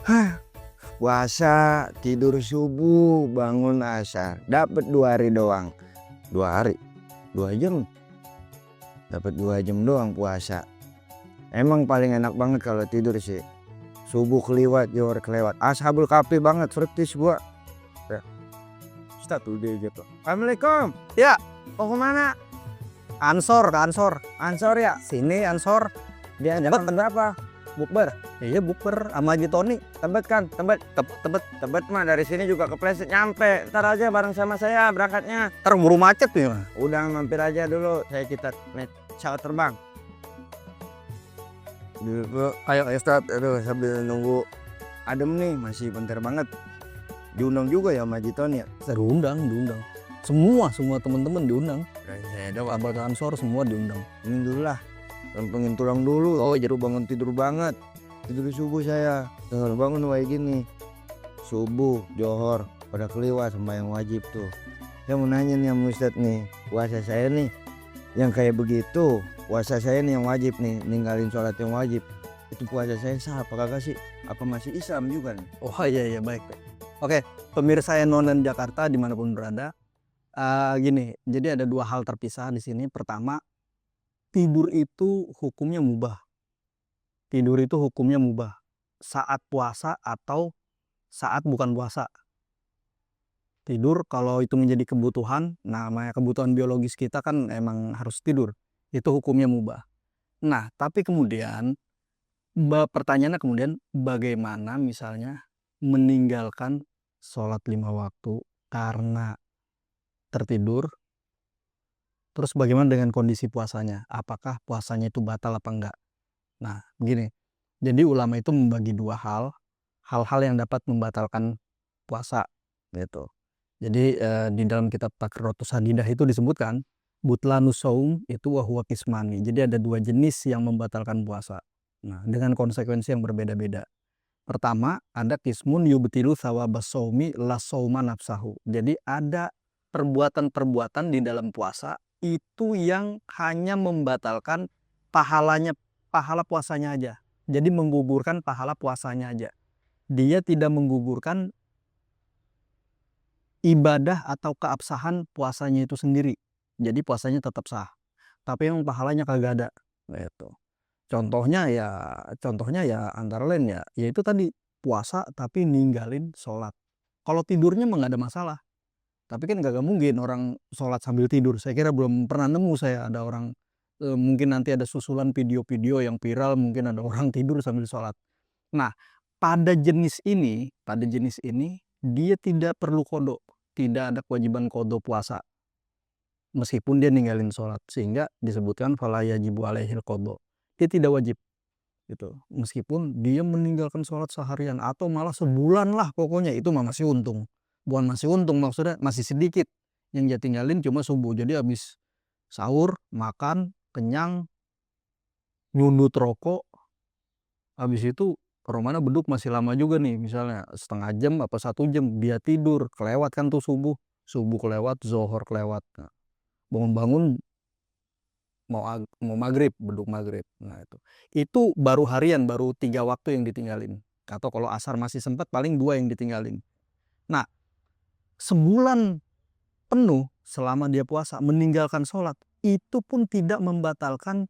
Hah, puasa, tidur subuh, bangun asar, dapat 2 hari doang. 2 hari, 2 jam, dapat 2 jam doang puasa. Emang paling enak banget kalau tidur sih. Subuh keliwat, johor kelewat. Ashabul kahfi banget, fretis gua. Ya, Ustaz udah gitu. Assalamualaikum. Ya, Mau kemana? Ansor, ke Ansor. Ansor ya? Sini Ansor. Dia jam berapa? Bukber. Iya bukber sama Haji Tony. Tebet kan? Tebet. Tebet mah dari sini juga kepleset nyampe. Ntar aja bareng sama saya berangkatnya. Ntar buru macet nih. Udah mampir aja dulu. Kita naik pesawat terbang. Dulu, ayo Ustaz, aduh sambil nunggu adem nih, masih bentar banget. Diundang juga ya sama Jiton ya? Diundang. Semua teman-teman diundang. Saya Anggota Ansor semua diundang. ini dulu lah, rempengin tulang dulu. Oh jadi bangun tidur banget. Tidur subuh saya. Tuh, bangun kayak gini. Subuh, johor, pada keliwat sembahyang wajib tuh. Saya mau nanya nih sama Ustaz nih, puasa saya nih yang kayak begitu, puasa saya nih yang wajib nih, ninggalin sholat yang wajib, itu puasa saya sah apa kagak sih? Apa masih Islam juga nih? Oh iya baik. Oke, pemirsa yang nonton Jakarta dimanapun berada, gini, jadi ada dua hal terpisah di sini. Pertama, tidur itu hukumnya mubah. Tidur itu hukumnya mubah saat puasa atau saat bukan puasa. Tidur kalau itu menjadi kebutuhan, namanya kebutuhan biologis kita kan emang harus tidur. Itu hukumnya mubah. Nah, tapi kemudian pertanyaannya kemudian bagaimana misalnya meninggalkan sholat 5 waktu karena tertidur. Terus bagaimana dengan kondisi puasanya? Apakah puasanya itu batal apa enggak? Nah, begini. Jadi ulama itu membagi dua hal-hal yang dapat membatalkan puasa gitu. Jadi di dalam kitab Taqrirotus Hadidah itu disebutkan butlanus shaum itu wahwa kismani. Jadi ada dua jenis yang membatalkan puasa. Nah, dengan konsekuensi yang berbeda-beda. Pertama, ada kismun yubtilu thawabas shaumi la shauma nafsahu. Jadi ada perbuatan-perbuatan di dalam puasa itu yang hanya membatalkan pahala puasanya aja. Jadi menggugurkan pahala puasanya aja. Dia tidak menggugurkan ibadah atau keabsahan puasanya itu sendiri. Jadi puasanya tetap sah. Tapi yang pahalanya kagak ada. Gitu. Contohnya ya antara lain ya, yaitu tadi puasa tapi ninggalin sholat. Kalau tidurnya mah nggak ada masalah. Tapi kan gak mungkin orang sholat sambil tidur. Saya kira belum pernah nemu saya ada orang, mungkin nanti ada susulan video-video yang viral, mungkin ada orang tidur sambil sholat. Nah, pada jenis ini dia tidak perlu qadha, tidak ada kewajiban qadha puasa meskipun dia ninggalin sholat, sehingga disebutkan fala yajibu alaihil qadha. Dia tidak wajib gitu. Meskipun dia meninggalkan sholat seharian atau malah sebulan lah pokoknya, itu mah masih untung. Bukan masih untung, maksudnya masih sedikit yang dia tinggalin cuma subuh. Jadi habis sahur, makan, kenyang, nyundut rokok, habis itu romana beduk masih lama juga nih, misalnya setengah jam apa 1 jam, dia tidur kelewat kan tuh subuh kelewat, zohor kelewat. Nah, bangun-bangun mau maghrib, beduk maghrib. Nah itu baru harian, baru 3 waktu yang ditinggalin. Atau kalau asar masih sempat paling 2 yang ditinggalin. Nah, sebulan penuh selama dia puasa meninggalkan sholat, itu pun tidak membatalkan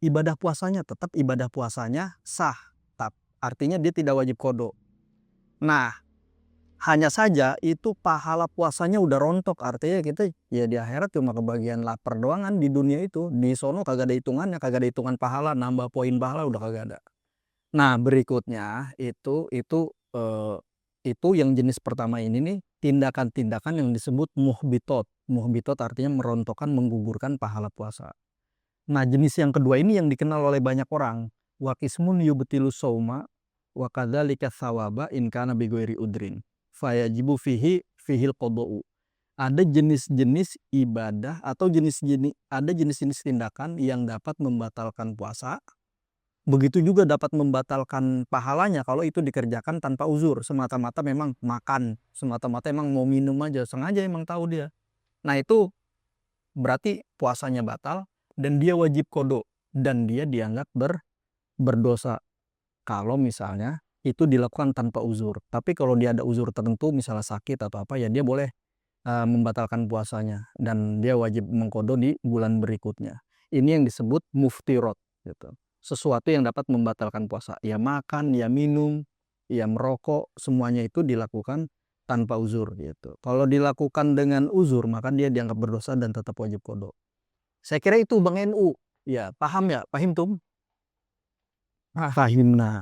ibadah puasanya. Tetap ibadah puasanya sah. Artinya dia tidak wajib qadha. Nah, hanya saja itu pahala puasanya udah rontok. Artinya kita ya di akhirat cuma kebagian lapar doangan. Di dunia itu, di sono kagak ada hitungannya, kagak ada hitungan pahala, nambah poin pahala udah kagak ada. Nah, berikutnya itu yang jenis pertama ini nih, tindakan-tindakan yang disebut muhbitot. Muhbitot artinya merontokkan, menggugurkan pahala puasa. Nah, jenis yang kedua ini yang dikenal oleh banyak orang. Wa qismun yubtilu shauma wa kadzalika tsawaba in kana bi ghairi udrin. Fayajibu fihil qada'u. Ada jenis-jenis ibadah atau ada jenis-jenis tindakan yang dapat membatalkan puasa. Begitu juga dapat membatalkan pahalanya kalau itu dikerjakan tanpa uzur, semata-mata memang makan, semata-mata emang mau minum aja, sengaja emang tahu dia. Nah, itu berarti puasanya batal dan dia wajib qadha dan dia dianggap berdosa kalau misalnya itu dilakukan tanpa uzur. Tapi kalau dia ada uzur tertentu, misalnya sakit atau apa, ya dia boleh membatalkan puasanya dan dia wajib mengqadha di bulan berikutnya. Ini yang disebut muftirat gitu. Sesuatu yang dapat membatalkan puasa. Ya makan, ya minum, ya merokok, semuanya itu dilakukan tanpa uzur gitu. Kalau dilakukan dengan uzur, maka dia dianggap berdosa dan tetap wajib qadha. Saya kira itu Bang NU. Ya, paham ya? Pahim tum? Pahim. Nah,